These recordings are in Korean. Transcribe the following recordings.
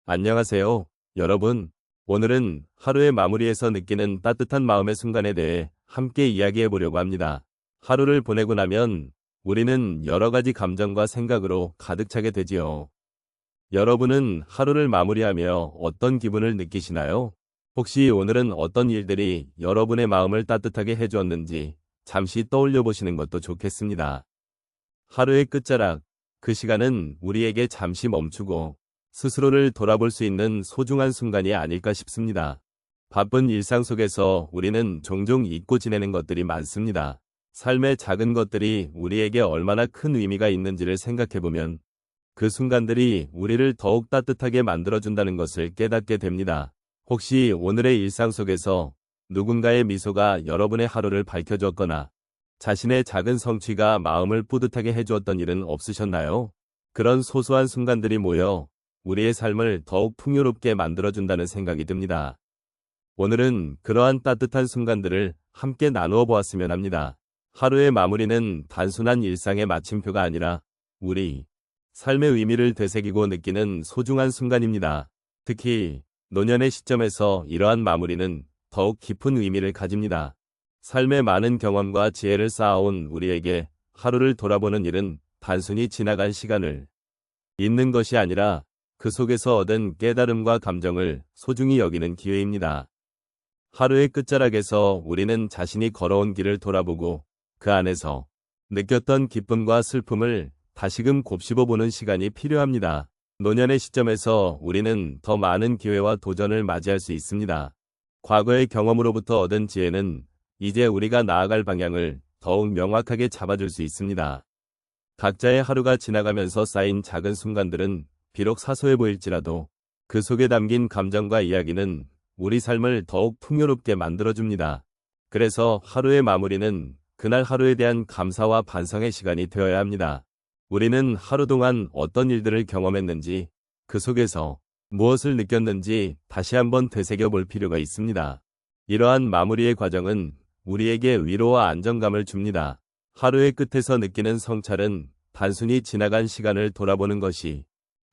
안녕하세요, 여러분. 오늘은 하루의 마무리에서 느끼는 따뜻한 마음의 순간에 대해 함께 이야기해 보려고 합니다. 하루를 보내고 나면 우리는 여러 가지 감정과 생각으로 가득 차게 되지요. 여러분은 하루를 마무리하며 어떤 기분을 느끼시나요? 혹시 오늘은 어떤 일들이 여러분의 마음을 따뜻하게 해주었는지 잠시 떠올려 보시는 것도 좋겠습니다. 하루의 끝자락, 그 시간은 우리에게 잠시 멈추고 스스로를 돌아볼 수 있는 소중한 순간이 아닐까 싶습니다. 바쁜 일상 속에서 우리는 종종 잊고 지내는 것들이 많습니다. 삶의 작은 것들이 우리에게 얼마나 큰 의미가 있는지를 생각해보면 그 순간들이 우리를 더욱 따뜻하게 만들어준다는 것을 깨닫게 됩니다. 혹시 오늘의 일상 속에서 누군가의 미소가 여러분의 하루를 밝혀주었거나 자신의 작은 성취가 마음을 뿌듯하게 해주었던 일은 없으셨나요? 그런 소소한 순간들이 모여 우리의 삶을 더욱 풍요롭게 만들어준다는 생각이 듭니다. 오늘은 그러한 따뜻한 순간들을 함께 나누어 보았으면 합니다. 하루의 마무리는 단순한 일상의 마침표가 아니라 우리 삶의 의미를 되새기고 느끼는 소중한 순간입니다. 특히 노년의 시점에서 이러한 마무리는 더욱 깊은 의미를 가집니다. 삶의 많은 경험과 지혜를 쌓아온 우리에게 하루를 돌아보는 일은 단순히 지나간 시간을 잊는 것이 아니라 그 속에서 얻은 깨달음과 감정을 소중히 여기는 기회입니다. 하루의 끝자락에서 우리는 자신이 걸어온 길을 돌아보고 그 안에서 느꼈던 기쁨과 슬픔을 다시금 곱씹어보는 시간이 필요합니다. 노년의 시점에서 우리는 더 많은 기회와 도전을 맞이할 수 있습니다. 과거의 경험으로부터 얻은 지혜는 이제 우리가 나아갈 방향을 더욱 명확하게 잡아줄 수 있습니다. 각자의 하루가 지나가면서 쌓인 작은 순간들은 비록 사소해 보일지라도 그 속에 담긴 감정과 이야기는 우리 삶을 더욱 풍요롭게 만들어줍니다. 그래서 하루의 마무리는 그날 하루에 대한 감사와 반성의 시간이 되어야 합니다. 우리는 하루 동안 어떤 일들을 경험했는지, 그 속에서 무엇을 느꼈는지 다시 한번 되새겨 볼 필요가 있습니다. 이러한 마무리의 과정은 우리에게 위로와 안정감을 줍니다. 하루의 끝에서 느끼는 성찰은 단순히 지나간 시간을 돌아보는 것이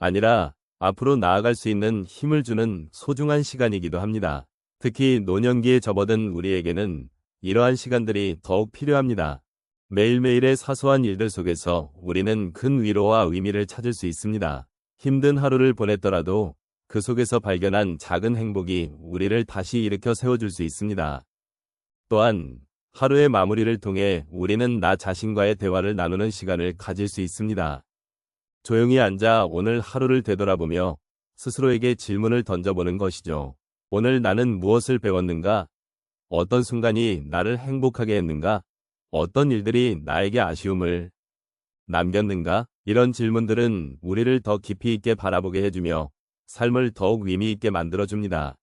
아니라 앞으로 나아갈 수 있는 힘을 주는 소중한 시간이기도 합니다. 특히 노년기에 접어든 우리에게는 이러한 시간들이 더욱 필요합니다. 매일매일의 사소한 일들 속에서 우리는 큰 위로와 의미를 찾을 수 있습니다. 힘든 하루를 보냈더라도 그 속에서 발견한 작은 행복이 우리를 다시 일으켜 세워줄 수 있습니다. 또한 하루의 마무리를 통해 우리는 나 자신과의 대화를 나누는 시간을 가질 수 있습니다. 조용히 앉아 오늘 하루를 되돌아보며 스스로에게 질문을 던져보는 것이죠. 오늘 나는 무엇을 배웠는가? 어떤 순간이 나를 행복하게 했는가? 어떤 일들이 나에게 아쉬움을 남겼는가? 이런 질문들은 우리를 더 깊이 있게 바라보게 해주며 삶을 더욱 의미 있게 만들어줍니다.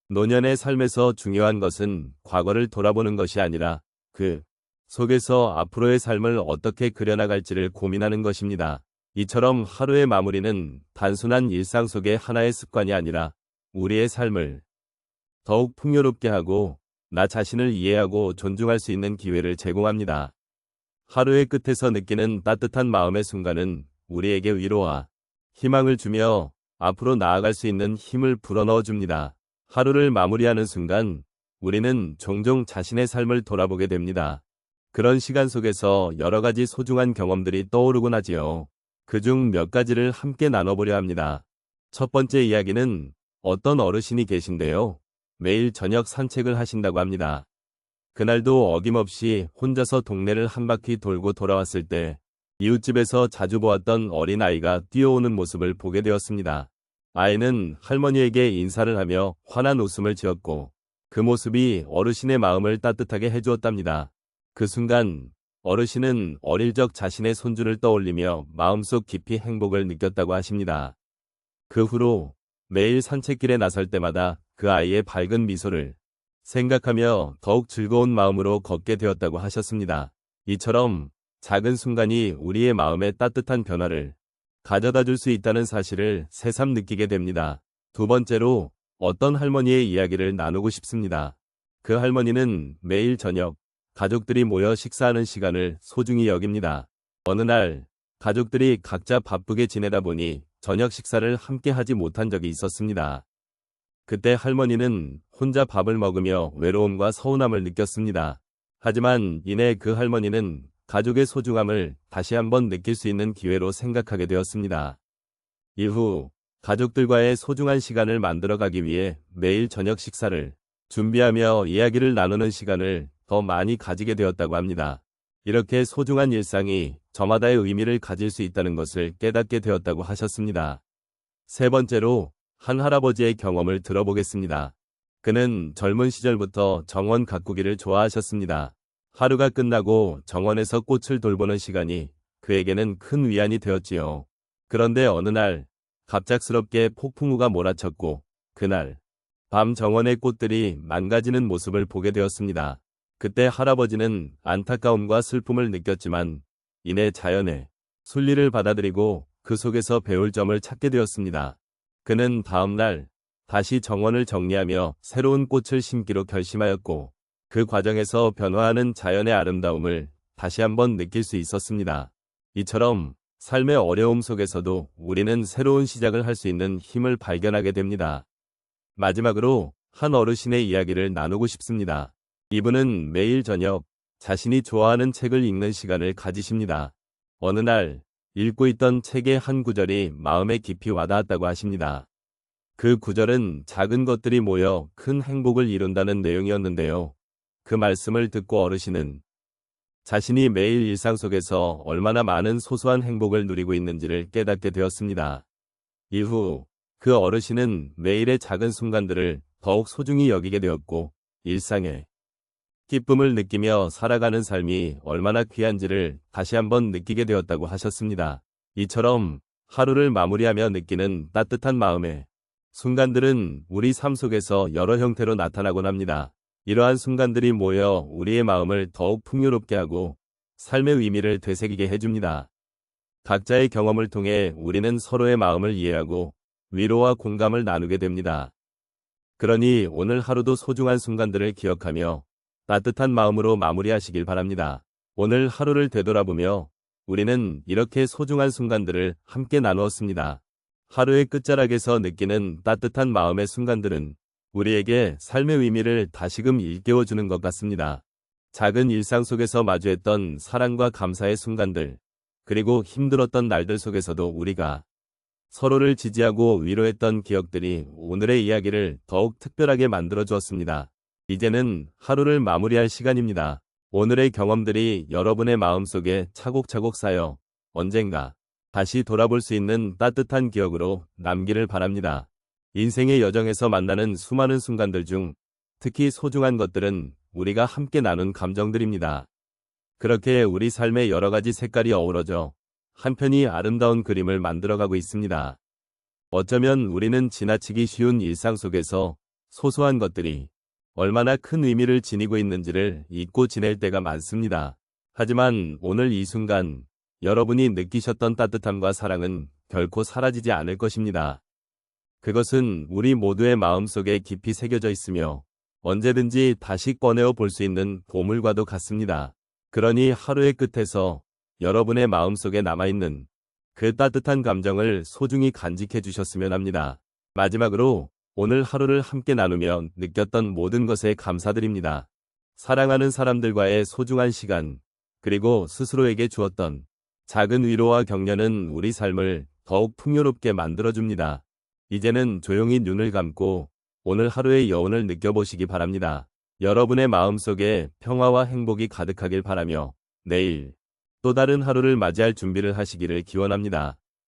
노년의 삶에서 중요한 것은 과거를 돌아보는 것이 아니라 그 속에서 앞으로의 삶을 어떻게 그려나갈지를 고민하는 것입니다. 이처럼 하루의 마무리는 단순한 일상 속의 하나의 습관이 아니라 우리의 삶을 더욱 풍요롭게 하고 나 자신을 이해하고 존중할 수 있는 기회를 제공합니다. 하루의 끝에서 느끼는 따뜻한 마음의 순간은 우리에게 위로와 희망을 주며 앞으로 나아갈 수 있는 힘을 불어넣어 줍니다. 하루를 마무리하는 순간 우리는 종종 자신의 삶을 돌아보게 됩니다. 그런 시간 속에서 여러 가지 소중한 경험들이 떠오르곤 하지요. 그중 몇 가지를 함께 나눠보려 합니다. 첫 번째 이야기는 어떤 어르신이 계신데요. 매일 저녁 산책을 하신다고 합니다. 그날도 어김없이 혼자서 동네를 한 바퀴 돌고 돌아왔을 때 이웃집에서 자주 보았던 어린아이가 뛰어오는 모습을 보게 되었습니다. 아이는 할머니에게 인사를 하며 환한 웃음을 지었고 그 모습이 어르신의 마음을 따뜻하게 해주었답니다. 그 순간 어르신은 어릴 적 자신의 손주를 떠올리며 마음속 깊이 행복을 느꼈다고 하십니다. 그 후로 매일 산책길에 나설 때마다 그 아이의 밝은 미소를 생각하며 더욱 즐거운 마음으로 걷게 되었다고 하셨습니다. 이처럼 작은 순간이 우리의 마음에 따뜻한 변화를 가져다 줄 수 있다는 사실을 새삼 느끼게 됩니다. 두 번째로 어떤 할머니의 이야기를 나누고 싶습니다. 그 할머니는 매일 저녁 가족들이 모여 식사하는 시간을 소중히 여깁니다. 어느 날 가족들이 각자 바쁘게 지내다 보니 저녁 식사를 함께 하지 못한 적이 있었습니다. 그때 할머니는 혼자 밥을 먹으며 외로움과 서운함을 느꼈습니다. 하지만 이내 그 할머니는 가족의 소중함을 다시 한번 느낄 수 있는 기회로 생각하게 되었습니다. 이후 가족들과의 소중한 시간을 만들어가기 위해 매일 저녁 식사를 준비하며 이야기를 나누는 시간을 더 많이 가지게 되었다고 합니다. 이렇게 소중한 일상이 저마다의 의미를 가질 수 있다는 것을 깨닫게 되었다고 하셨습니다. 세 번째로 한 할아버지의 경험을 들어보겠습니다. 그는 젊은 시절부터 정원 가꾸기를 좋아하셨습니다. 하루가 끝나고 정원에서 꽃을 돌보는 시간이 그에게는 큰 위안이 되었지요. 그런데 어느 날 갑작스럽게 폭풍우가 몰아쳤고 그날 밤 정원의 꽃들이 망가지는 모습을 보게 되었습니다. 그때 할아버지는 안타까움과 슬픔을 느꼈지만 이내 자연의 순리를 받아들이고 그 속에서 배울 점을 찾게 되었습니다. 그는 다음 날 다시 정원을 정리하며 새로운 꽃을 심기로 결심하였고 그 과정에서 변화하는 자연의 아름다움을 다시 한번 느낄 수 있었습니다. 이처럼 삶의 어려움 속에서도 우리는 새로운 시작을 할 수 있는 힘을 발견하게 됩니다. 마지막으로 한 어르신의 이야기를 나누고 싶습니다. 이분은 매일 저녁 자신이 좋아하는 책을 읽는 시간을 가지십니다. 어느 날 읽고 있던 책의 한 구절이 마음에 깊이 와닿았다고 하십니다. 그 구절은 작은 것들이 모여 큰 행복을 이룬다는 내용이었는데요. 그 말씀을 듣고 어르신은 자신이 매일 일상 속에서 얼마나 많은 소소한 행복을 누리고 있는지를 깨닫게 되었습니다. 이후 그 어르신은 매일의 작은 순간들을 더욱 소중히 여기게 되었고 일상의 기쁨을 느끼며 살아가는 삶이 얼마나 귀한지를 다시 한번 느끼게 되었다고 하셨습니다. 이처럼 하루를 마무리하며 느끼는 따뜻한 마음의 순간들은 우리 삶 속에서 여러 형태로 나타나곤 합니다. 이러한 순간들이 모여 우리의 마음을 더욱 풍요롭게 하고 삶의 의미를 되새기게 해줍니다. 각자의 경험을 통해 우리는 서로의 마음을 이해하고 위로와 공감을 나누게 됩니다. 그러니 오늘 하루도 소중한 순간들을 기억하며 따뜻한 마음으로 마무리하시길 바랍니다. 오늘 하루를 되돌아보며 우리는 이렇게 소중한 순간들을 함께 나누었습니다. 하루의 끝자락에서 느끼는 따뜻한 마음의 순간들은 우리에게 삶의 의미를 다시금 일깨워주는 것 같습니다. 작은 일상 속에서 마주했던 사랑과 감사의 순간들, 그리고 힘들었던 날들 속에서도 우리가 서로를 지지하고 위로했던 기억들이 오늘의 이야기를 더욱 특별하게 만들어주었습니다. 이제는 하루를 마무리할 시간입니다. 오늘의 경험들이 여러분의 마음속에 차곡차곡 쌓여 언젠가 다시 돌아볼 수 있는 따뜻한 기억으로 남기를 바랍니다. 인생의 여정에서 만나는 수많은 순간들 중 특히 소중한 것들은 우리가 함께 나눈 감정들입니다. 그렇게 우리 삶의 여러 가지 색깔이 어우러져 한편이 아름다운 그림을 만들어가고 있습니다. 어쩌면 우리는 지나치기 쉬운 일상 속에서 소소한 것들이 얼마나 큰 의미를 지니고 있는지를 잊고 지낼 때가 많습니다. 하지만 오늘 이 순간 여러분이 느끼셨던 따뜻함과 사랑은 결코 사라지지 않을 것입니다. 그것은 우리 모두의 마음속에 깊이 새겨져 있으며 언제든지 다시 꺼내어 볼 수 있는 보물과도 같습니다. 그러니 하루의 끝에서 여러분의 마음속에 남아있는 그 따뜻한 감정을 소중히 간직해 주셨으면 합니다. 마지막으로 오늘 하루를 함께 나누며 느꼈던 모든 것에 감사드립니다. 사랑하는 사람들과의 소중한 시간, 그리고 스스로에게 주었던 작은 위로와 격려는 우리 삶을 더욱 풍요롭게 만들어줍니다. 이제는 조용히 눈을 감고 오늘 하루의 여운을 느껴보시기 바랍니다. 여러분의 마음속에 평화와 행복이 가득하길 바라며 내일 또 다른 하루를 맞이할 준비를 하시기를 기원합니다.